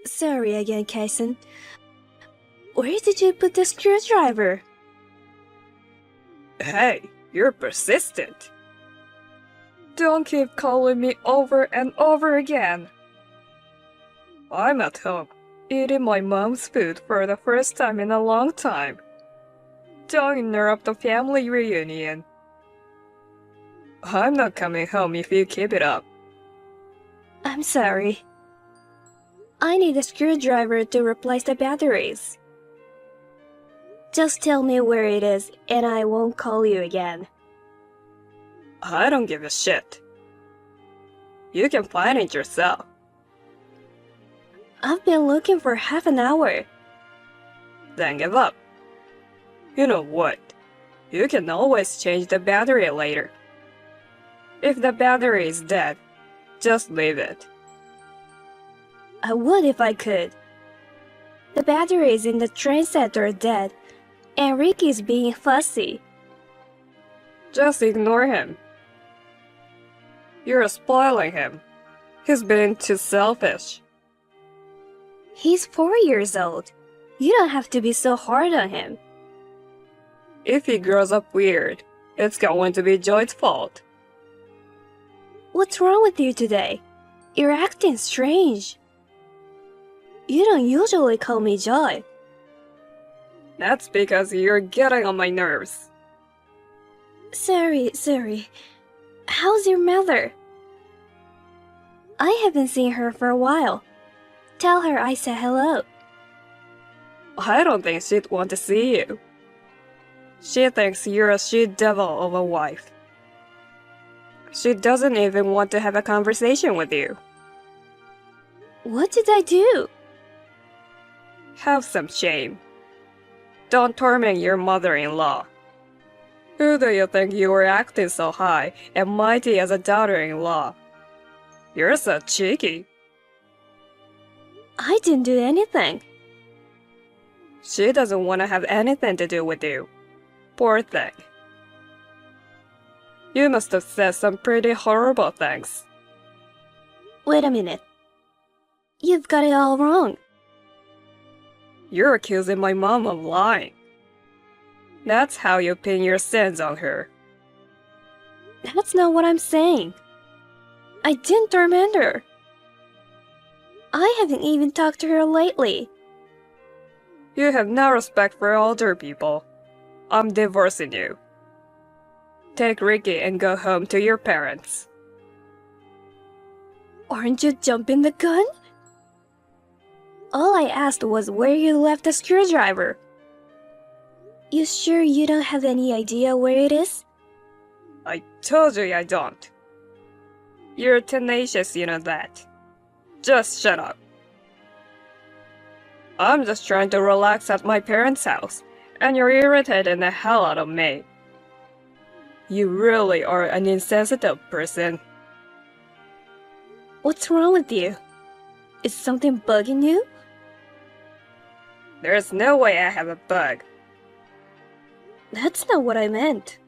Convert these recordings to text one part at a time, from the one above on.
Sorry again, Kaisen. Where did you put the screwdriver? Hey, you're persistent. Don't keep calling me over and over again. I'm at home, eating my mom's food for the first time in a long time. Don't interrupt the family reunion. I'm not coming home if you keep it up. I'm sorry. I need a screwdriver to replace the batteries. Just tell me where it is and I won't call you again. I don't give a shit. You can find it yourself. I've been looking for half an hour. Then give up. You know what? You can always change the battery later. If the battery is dead, just leave it. I would if I could. The batteries in the train set are dead, and Ricky's being fussy. Just ignore him. You're spoiling him. He's being too selfish. He's 4 years old. You don't have to be so hard on him. If he grows up weird, it's going to be Joy's fault. What's wrong with you today? You're acting strange. You don't usually call me Joy. That's because you're getting on my nerves. Sorry. How's your mother? I haven't seen her for a while. Tell her I said hello. I don't think she'd want to see you. She thinks you're a she-devil of a wife. She doesn't even want to have a conversation with you. What did I do? Have some shame. Don't torment your mother-in-law. Who do you think you were acting so high and mighty as a daughter-in-law? You're so cheeky. I didn't do anything. She doesn't want to have anything to do with you. Poor thing. You must have said some pretty horrible things. Wait a minute. You've got it all wrong. You're accusing my mom of lying. That's how you pin your sins on her. That's not what I'm saying. I didn't torment her. I haven't even talked to her lately. You have no respect for older people. I'm divorcing you. Take Ricky and go home to your parents. Aren't you jumping the gun? All I asked was where you left the screwdriver. You sure you don't have any idea where it is? I told you I don't. You're tenacious, you know that. Just shut up. I'm just trying to relax at my parents' house, and you're irritating the hell out of me. You really are an insensitive person. What's wrong with you? Is something bugging you? There's no way I have a bug. That's not what I meant.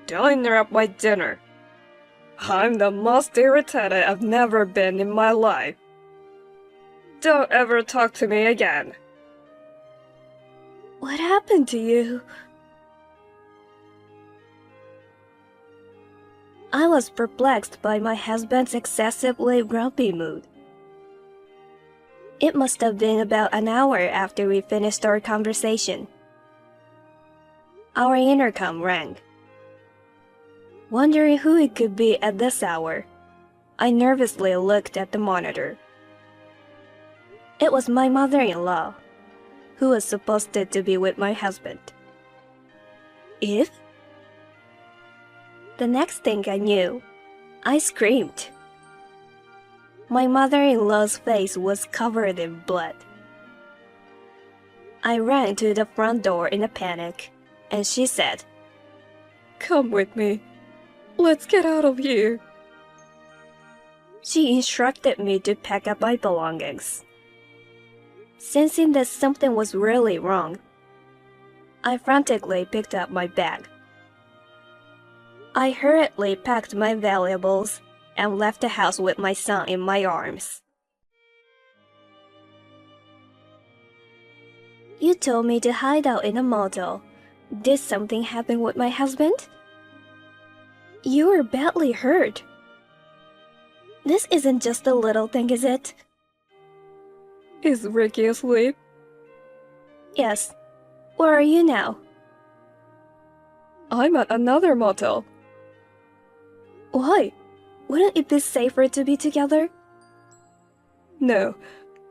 Don't interrupt my dinner. I'm the most irritated I've never been in my life. Don't ever talk to me again. What happened to you? I was perplexed by my husband's excessively grumpy mood. It must have been about an hour after we finished our conversation. Our intercom rang. Wondering who it could be at this hour, I nervously looked at the monitor. It was my mother-in-law, who was supposed to be with my husband. Eve? The next thing I knew, I screamed. My mother-in-law's face was covered in blood. I ran to the front door in a panic, and she said, Come with me. Let's get out of here. She instructed me to pack up my belongings. Sensing that something was really wrong, I frantically picked up my bag. I hurriedly packed my valuables and left the house with my son in my arms. You told me to hide out in a motel. Did something happen with my husband? You were badly hurt. This isn't just a little thing, is it? Is Ricky asleep? Yes. Where are you now? I'm at another motel. Why? Wouldn't it be safer to be together? No,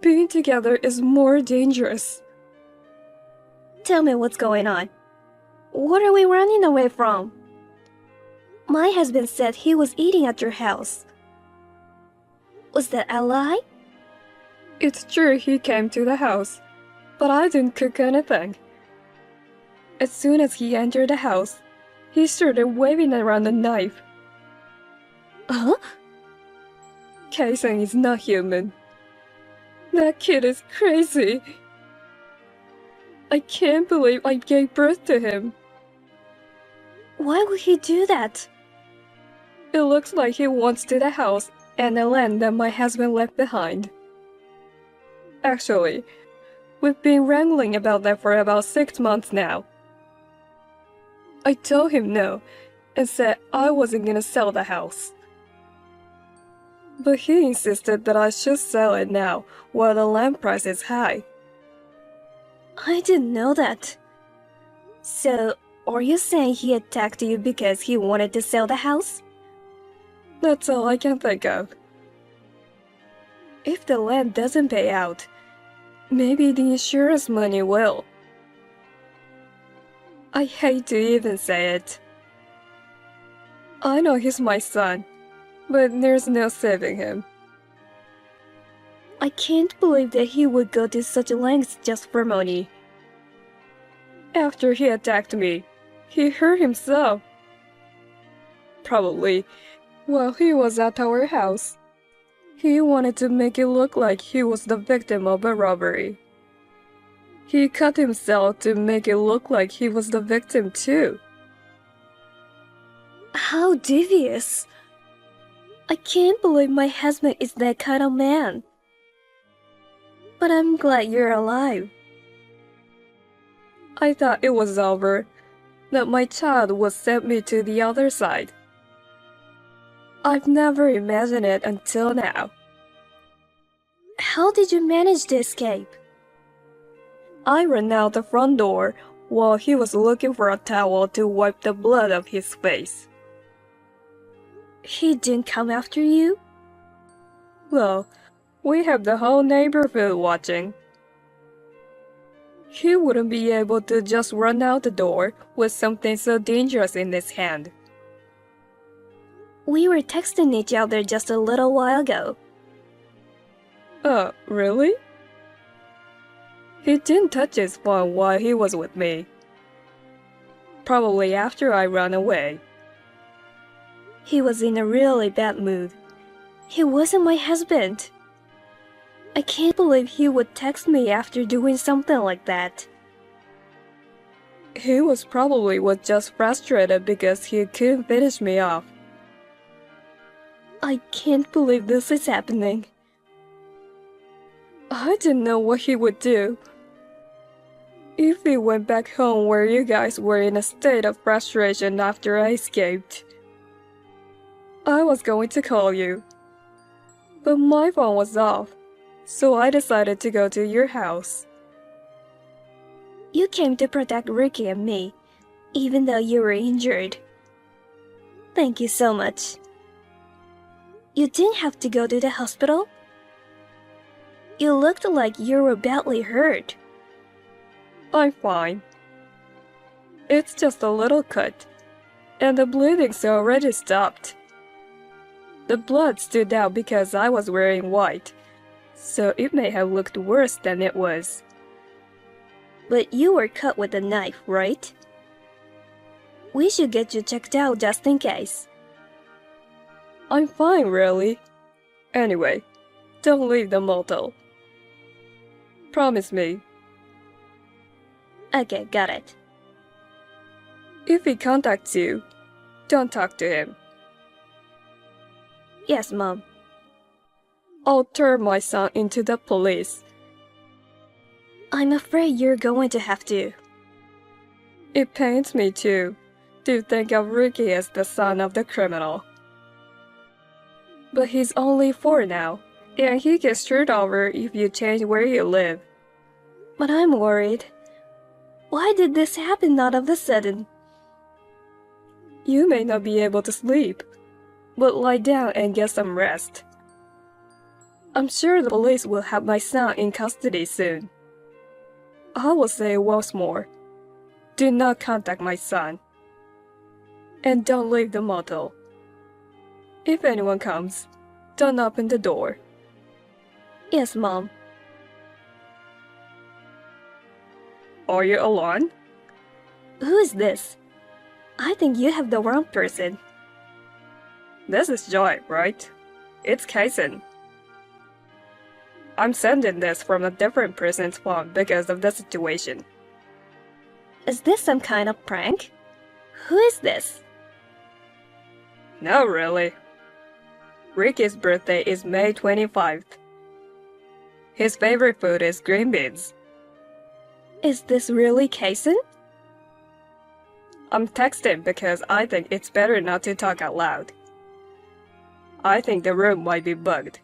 being together is more dangerous. Tell me what's going on. What are we running away from? My husband said he was eating at your house. Was that a lie? It's true he came to the house, but I didn't cook anything. As soon as he entered the house, he started waving around a knife. Huh? Kaisen is not human. That kid is crazy. I can't believe I gave birth to him. Why would he do that? It looks like he wants to the house and the land that my husband left behind. Actually, we've been wrangling about that for about 6 months now. I told him no and said I wasn't gonna sell the house. But he insisted that I should sell it now while the land price is high. I didn't know that. So, are you saying he attacked you because he wanted to sell the house? That's all I can think of. If the land doesn't pay out, maybe the insurance money will. I hate to even say it. I know he's my son, but there's no saving him. I can't believe that he would go to such lengths just for money. After he attacked me, he hurt himself. Probably while he was at our house. He wanted to make it look like he was the victim of a robbery. He cut himself to make it look like he was the victim too. How devious. I can't believe my husband is that kind of man. But I'm glad you're alive. I thought it was over, that my child would send me to the other side. I've never imagined it until now. How did you manage to escape? I ran out the front door while he was looking for a towel to wipe the blood off his face. He didn't come after you? Well, we have the whole neighborhood watching. He wouldn't be able to just run out the door with something so dangerous in his hand. We were texting each other just a little while ago. Really? He didn't touch his phone while he was with me. Probably after I ran away. He was in a really bad mood. He wasn't my husband. I can't believe he would text me after doing something like that. He was probably just frustrated because he couldn't finish me off. I can't believe this is happening. I didn't know what he would do. If he went back home where you guys were in a state of frustration after I escaped, I was going to call you. But my phone was off, so I decided to go to your house. You came to protect Ricky and me, even though you were injured. Thank you so much. You didn't have to go to the hospital? You looked like you were badly hurt. I'm fine. It's just a little cut, and the bleeding's already stopped. The blood stood out because I was wearing white, so it may have looked worse than it was. But you were cut with a knife, right? We should get you checked out just in case. I'm fine, really. Anyway, don't leave the motel. Promise me. Okay, got it. If he contacts you, don't talk to him. Yes, Mom. I'll turn my son into the police. I'm afraid you're going to have to. It pains me too, to think of Ricky as the son of the criminal. But he's only 4 now, and he gets screwed over if you change where you live. But I'm worried. Why did this happen all of a sudden? You may not be able to sleep, but lie down and get some rest. I'm sure the police will have my son in custody soon. I will say once more, do not contact my son. And don't leave the motel. If anyone comes, don't open the door. Yes, Mom. Are you alone? Who is this? I think you have the wrong person. This is Joy, right? It's Kaisen. I'm sending this from a different person's phone because of the situation. Is this some kind of prank? Who is this? No, really. Ricky's birthday is May 25th. His favorite food is green beans. Is this really Kaisen? I'm texting because I think it's better not to talk out loud. I think the room might be bugged.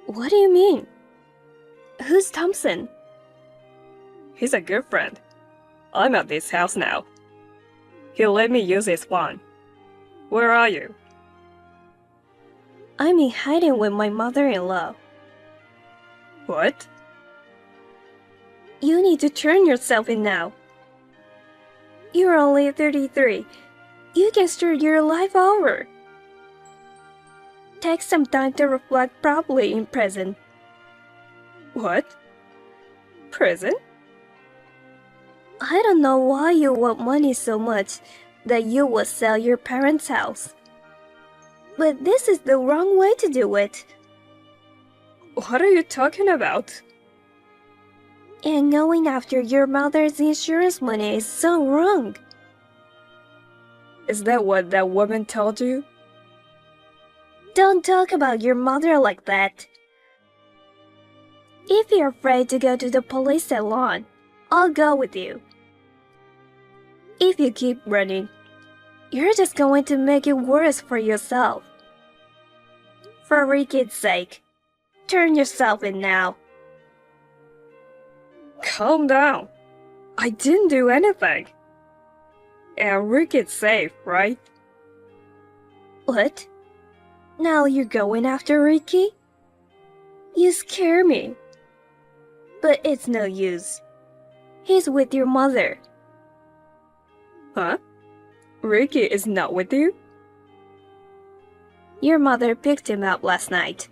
What do you mean? Who's Thompson? He's a good friend. I'm at this house now. He'll let me use his phone. Where are you? I'm in hiding with my mother-in-law. What? You need to turn yourself in now. You're only 33. You can start your life over. Take some time to reflect properly in prison. What? Prison? I don't know why you want money so much that you would sell your parents' house. But this is the wrong way to do it. What are you talking about? And going after your mother's insurance money is so wrong. Is that what that woman told you? Don't talk about your mother like that. If you're afraid to go to the police salon, I'll go with you. If you keep running, you're just going to make it worse for yourself. For Ricky's sake, turn yourself in now. Calm down. I didn't do anything. And Ricky's safe, right? What? Now you're going after Ricky? You scare me. But it's no use. He's with your mother. Huh? Ricky is not with you? Your mother picked him up last night,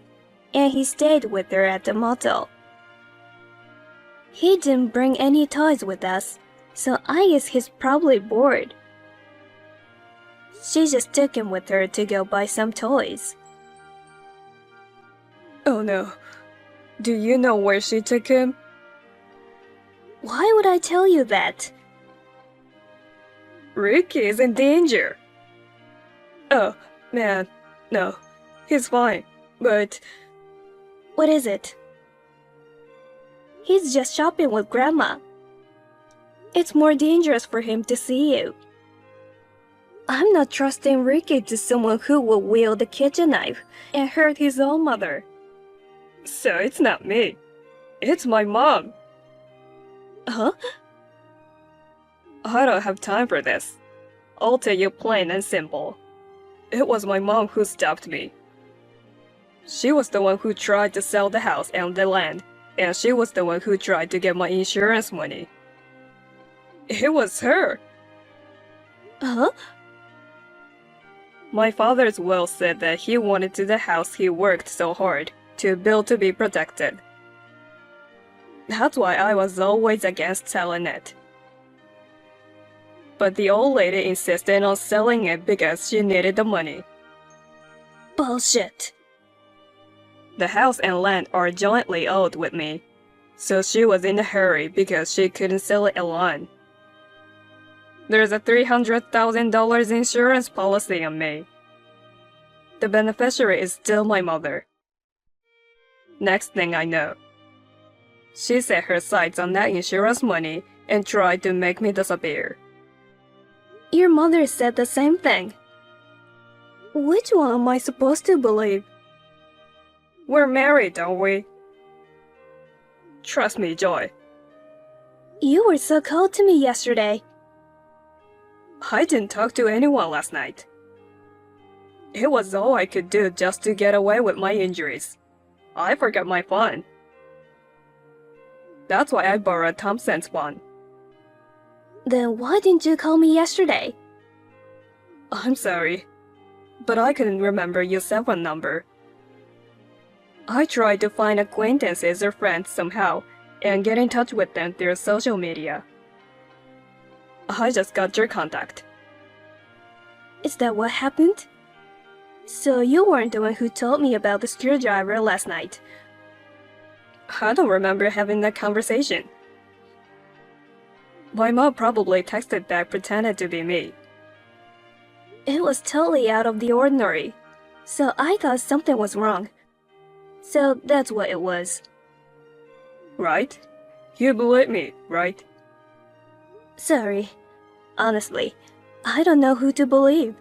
and he stayed with her at the motel. He didn't bring any toys with us, so I guess he's probably bored. She just took him with her to go buy some toys. Oh no. Do you know where she took him? Why would I tell you that? Ricky is in danger. Oh, man. No. He's fine. But What is it? He's just shopping with Grandma. It's more dangerous for him to see you. I'm not trusting Ricky to someone who will wield a kitchen knife and hurt his own mother. so it's not me. It's my mom. Huh? I don't have time for this. I'll tell you plain and simple. It was my mom who stopped me. She was the one who tried to sell the house and the land, and she was the one who tried to get my insurance money. It was her. Huh? My father's will said that he wanted to the house he worked so hard to build to be protected. That's why I was always against selling it. But the old lady insisted on selling it because she needed the money. Bullshit. The house and land are jointly owned with me, so she was in a hurry because she couldn't sell it alone. There's a $300,000 insurance policy on me. The beneficiary is still my mother. Next thing I know, She set her sights on that insurance money and tried to make me disappear. Your mother said the same thing. Which one am I supposed to believe? We're married, don't we? Trust me, Joy. You were so cold to me yesterday. I didn't talk to anyone last night. It was all I could do just to get away with my injuries. I forgot my phone. That's why I borrowed Thompson's one. Then why didn't you call me yesterday? I'm sorry, but I couldn't remember your cell phone number. I tried to find acquaintances or friends somehow and get in touch with them through social media. I just got your contact. Is that what happened? So you weren't the one who told me about the screwdriver last night. I don't remember having that conversation. My mom probably texted back pretending to be me. It was totally out of the ordinary, so I thought something was wrong. So that's what it was. Right? You believe me, right? Sorry. Honestly, I don't know who to believe.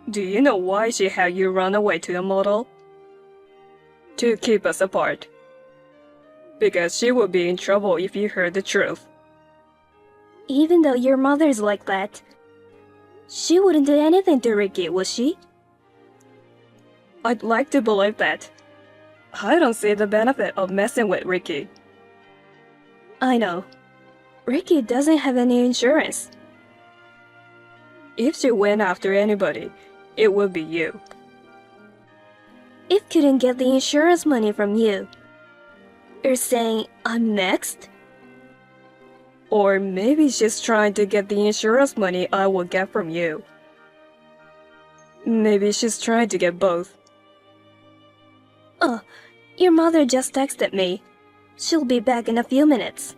Do you know why she had you run away to the motel? To keep us apart. Because she would be in trouble if you heard the truth. Even though your mother's like that, she wouldn't do anything to Ricky, would she? I'd like to believe that. I don't see the benefit of messing with Ricky. I know. Ricky doesn't have any insurance. If she went after anybody, it would be you. If couldn't get the insurance money from you, you're saying I'm next? Or maybe she's trying to get the insurance money I will get from you. Maybe she's trying to get both. Oh, your mother just texted me. She'll be back in a few minutes.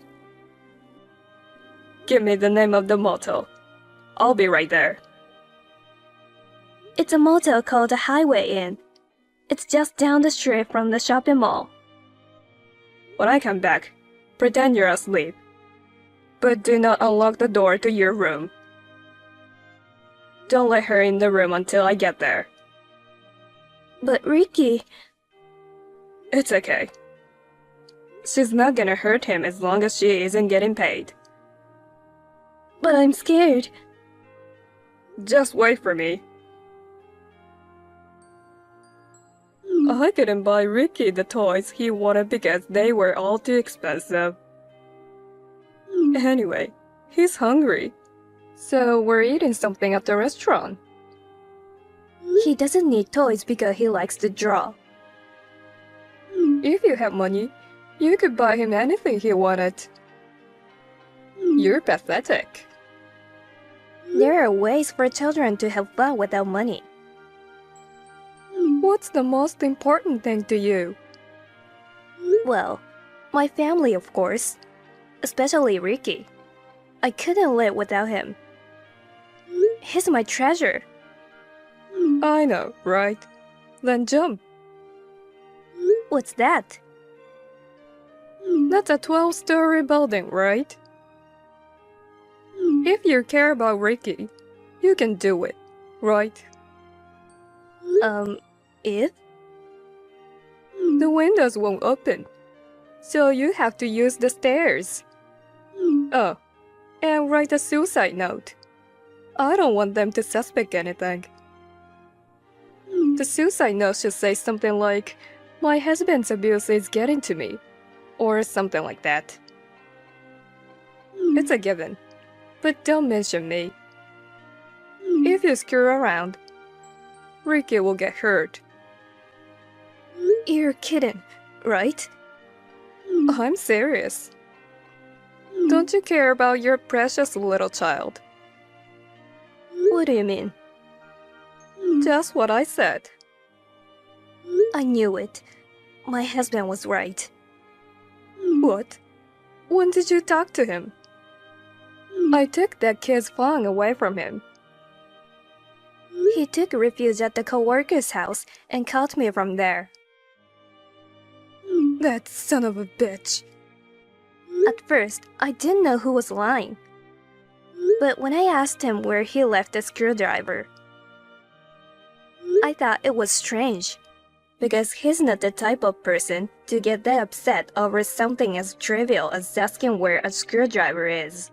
Give me the name of the motel. I'll be right there. It's a motel called the Highway Inn. It's just down the street from the shopping mall. When I come back, pretend you're asleep. But do not unlock the door to your room. Don't let her in the room until I get there. But Ricky... It's okay. She's not gonna hurt him as long as she isn't getting paid. But I'm scared. Just wait for me. I couldn't buy Ricky the toys he wanted because they were all too expensive. Anyway, he's hungry. So we're eating something at the restaurant. He doesn't need toys because he likes to draw. If you have money, you could buy him anything he wanted. You're pathetic. There are ways for children to have fun without money. What's the most important thing to you? Well, my family, of course. Especially Ricky. I couldn't live without him. He's my treasure. I know, right? Then jump. What's that? That's a 12-story building, right? If you care about Ricky, you can do it, right? If? The windows won't open, so you have to use the stairs. Oh, and write a suicide note. I don't want them to suspect anything. The suicide note should say something like, "My husband's abuse is getting to me," or something like that. It's a given, but don't mention me. If you screw around, Ricky will get hurt. You're kidding, right? I'm serious. Don't you care about your precious little child? What do you mean? Just what I said. I knew it. My husband was right. What? When did you talk to him? I took that kid's phone away from him. He took refuge at the co-worker's house and caught me from there. That son of a bitch. At first, I didn't know who was lying. But when I asked him where he left the screwdriver, I thought it was strange, because he's not the type of person to get that upset over something as trivial as asking where a screwdriver is.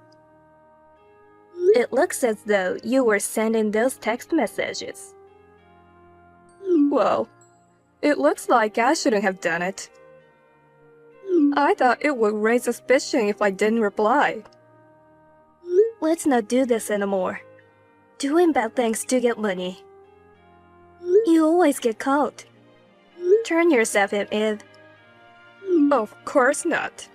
It looks as though you were sending those text messages. Well, it looks like I shouldn't have done it. I thought it would raise suspicion if I didn't reply. Let's not do this anymore. Doing bad things to get money. You always get caught. Turn yourself in, Eve. Of course not.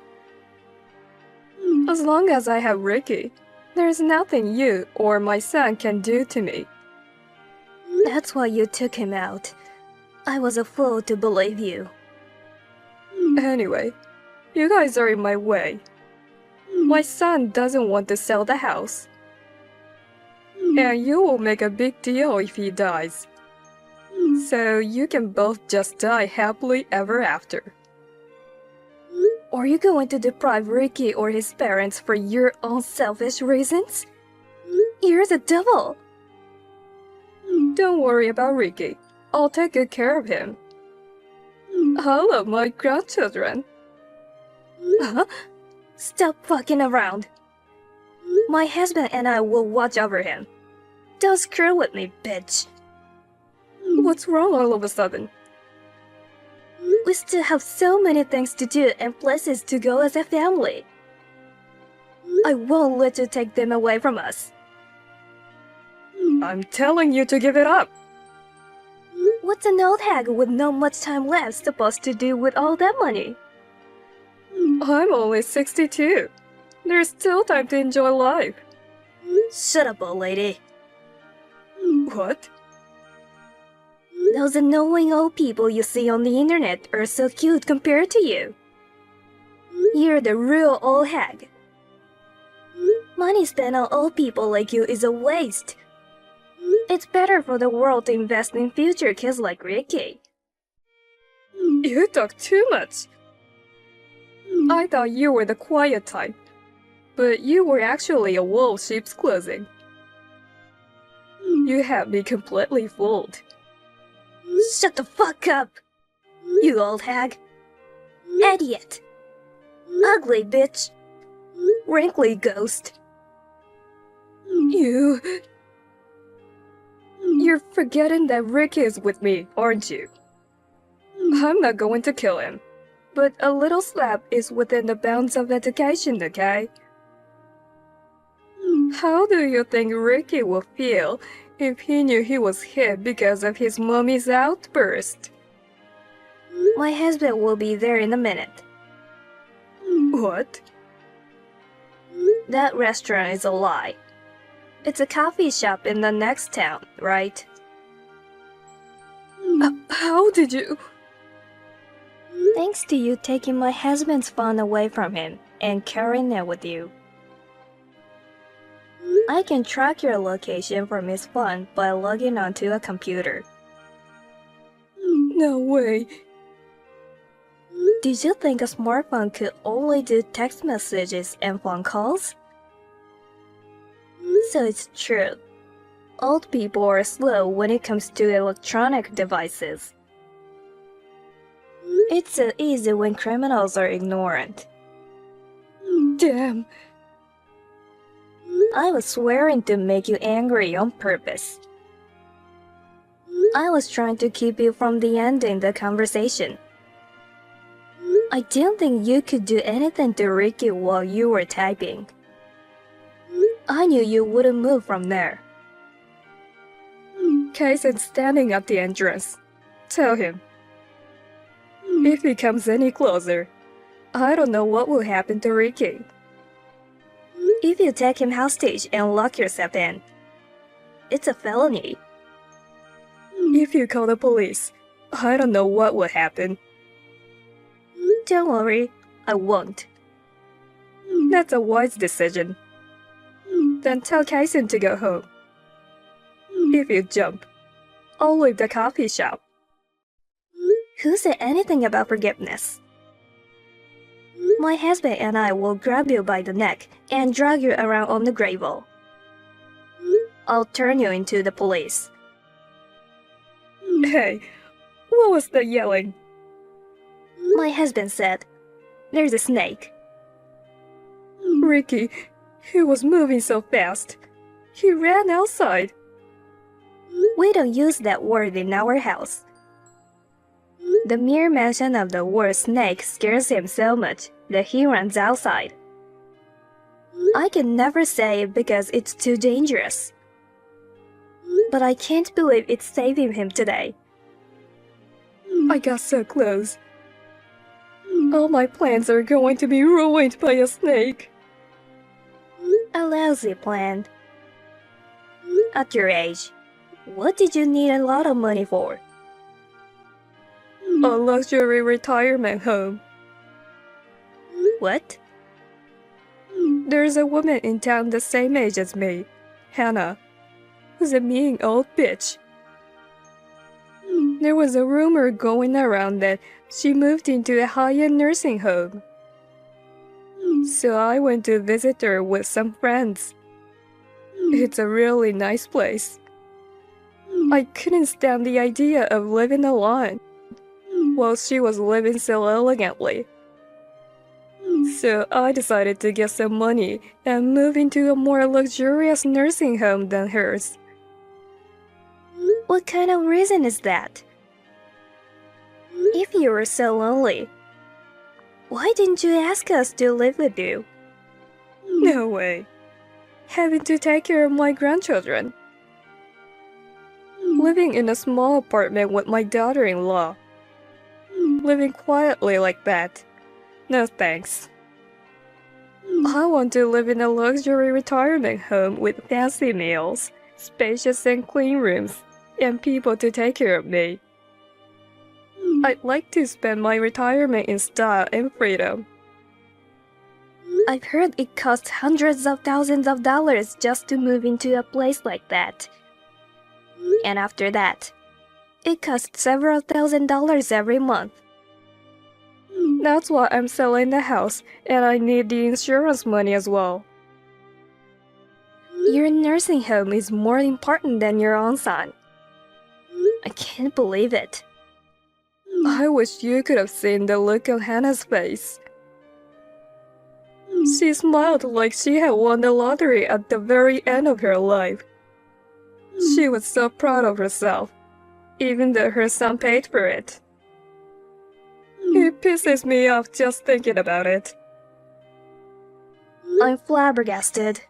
As long as I have Ricky, there's nothing you or my son can do to me. That's why you took him out. I was a fool to believe you. Anyway, you guys are in my way. My son doesn't want to sell the house. And you will make a big deal if he dies. So you can both just die happily ever after. Are you going to deprive Ricky or his parents for your own selfish reasons? You're the devil. Don't worry about Ricky. I'll take good care of him. I love my grandchildren. Huh? Stop fucking around. My husband and I will watch over him. Don't screw with me, bitch. What's wrong all of a sudden? We still have so many things to do and places to go as a family. I won't let you take them away from us. I'm telling you to give it up. What's an old hag with not much time left supposed to do with all that money? I'm only 62. There's still time to enjoy life. Shut up, old lady. What? Those annoying old people you see on the internet are so cute compared to you. You're the real old hag. Money spent on old people like you is a waste. It's better for the world to invest in future kids like Ricky. You talk too much. I thought you were the quiet type, but you were actually a wolf sheep's clothing. You have me completely fooled. Shut the fuck up, you old hag. Idiot. Ugly bitch. Wrinkly ghost. You're forgetting that Rick is with me, aren't you? I'm not going to kill him, but a little slap is within the bounds of education, okay? How do you think Ricky will feel if he knew he was hit because of his mommy's outburst? My husband will be there in a minute. What? That restaurant is a lie. It's a coffee shop in the next town, right? How did you? Thanks to you taking my husband's phone away from him and carrying it with you. I can track your location from his phone by logging onto a computer. No way. Did you think a smartphone could only do text messages and phone calls? So it's true. Old people are slow when it comes to electronic devices. It's so easy when criminals are ignorant. Damn. I was swearing to make you angry on purpose. I was trying to keep you from the ending the conversation. I didn't think you could do anything to Ricky while you were typing. I knew you wouldn't move from there. Kaisen's standing at the entrance. Tell him. If he comes any closer, I don't know what will happen to Ricky. If you take him hostage and lock yourself in, it's a felony. If you call the police, I don't know what will happen. Don't worry, I won't. That's a wise decision. Then tell Kaisen to go home. If you jump, I'll leave the coffee shop. Who said anything about forgiveness? My husband and I will grab you by the neck and drag you around on the gravel. I'll turn you into the police. Hey, what was that yelling? My husband said, "There's a snake." Ricky, he was moving so fast. He ran outside. We don't use that word in our house. The mere mention of the word snake scares him so much that he runs outside. I can never say it because it's too dangerous. But I can't believe it's saving him today. I got so close. All my plans are going to be ruined by a snake. A lousy plan. At your age, what did you need a lot of money for? A luxury retirement home. What? There's a woman in town the same age as me, Hannah, who's a mean old bitch. There was a rumor going around that she moved into a high-end nursing home. So I went to visit her with some friends. It's a really nice place. I couldn't stand the idea of living alone while she was living so elegantly. So I decided to get some money and move into a more luxurious nursing home than hers. What kind of reason is that? If you were so lonely, why didn't you ask us to live with you? No way. Having to take care of my grandchildren. Living in a small apartment with my daughter-in-law. Living quietly like that. No thanks. I want to live in a luxury retirement home with fancy meals, spacious and clean rooms, and people to take care of me. I'd like to spend my retirement in style and freedom. I've heard it costs hundreds of thousands of dollars just to move into a place like that. And after that, it costs several $1,000s every month. That's why I'm selling the house, and I need the insurance money as well. Your nursing home is more important than your own son. I can't believe it. I wish you could have seen the look on Hannah's face. She smiled like she had won the lottery at the very end of her life. She was so proud of herself, even though her son paid for it. It pisses me off just thinking about it. I'm flabbergasted.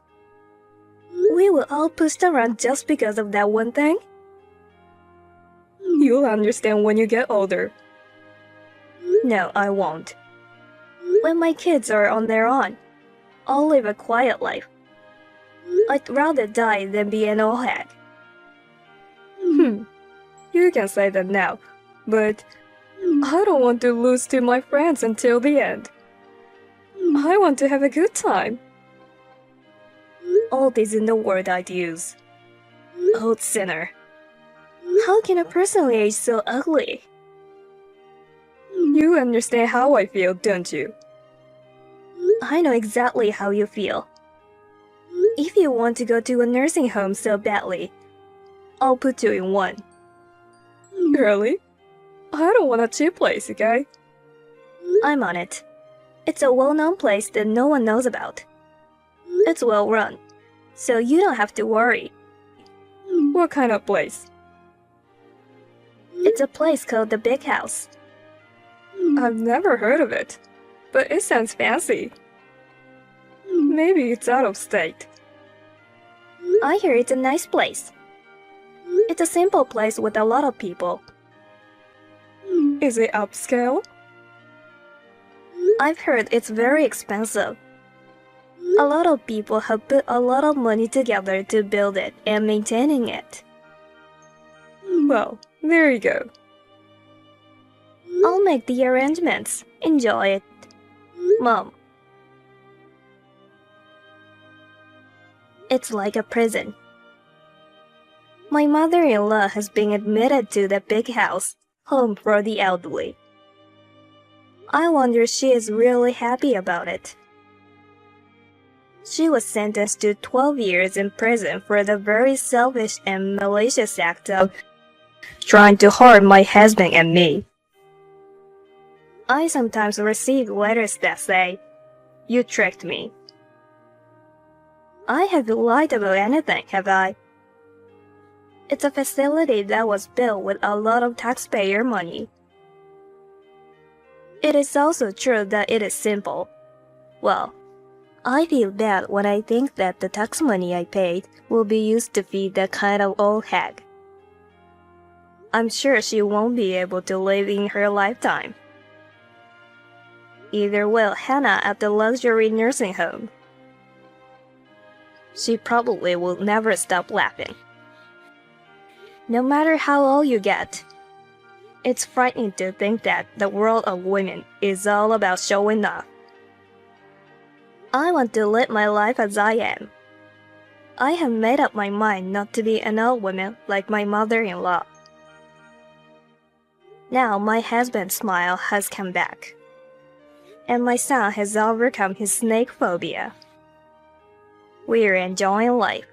We were all pushed around just because of that one thing? You'll understand when you get older. No, I won't. When my kids are on their own, I'll live a quiet life. I'd rather die than be an old hag. You can say that now, but I don't want to lose to my friends until the end. I want to have a good time. Old isn't the word I'd use. Old sinner. How can a person age so ugly? You understand how I feel, don't you? I know exactly how you feel. If you want to go to a nursing home so badly, I'll put you in one. Really? I don't want a cheap place, okay? I'm on it. It's a well-known place that no one knows about. It's well run, so you don't have to worry. What kind of place? It's a place called the Big House. I've never heard of it, but it sounds fancy. Maybe it's out of state. I hear it's a nice place. It's a simple place with a lot of people. Is it upscale? I've heard it's very expensive. A lot of people have put a lot of money together to build it and maintaining it. Well, there you go. I'll make the arrangements. Enjoy it. Mom. It's like a prison. My mother-in-law has been admitted to the Big House, home for the elderly. I wonder if she is really happy about it. She was sentenced to 12 years in prison for the very selfish and malicious act of trying to harm my husband and me. I sometimes receive letters that say, "You tricked me." I haven't lied about anything, have I? It's a facility that was built with a lot of taxpayer money. It is also true that it is simple. Well, I feel bad when I think that the tax money I paid will be used to feed that kind of old hag. I'm sure she won't be able to live in her lifetime. Either will Hannah at the luxury nursing home. She probably will never stop laughing. No matter how old you get, it's frightening to think that the world of women is all about showing off. I want to live my life as I am. I have made up my mind not to be an old woman like my mother-in-law. Now my husband's smile has come back, and my son has overcome his snake phobia. We're enjoying life.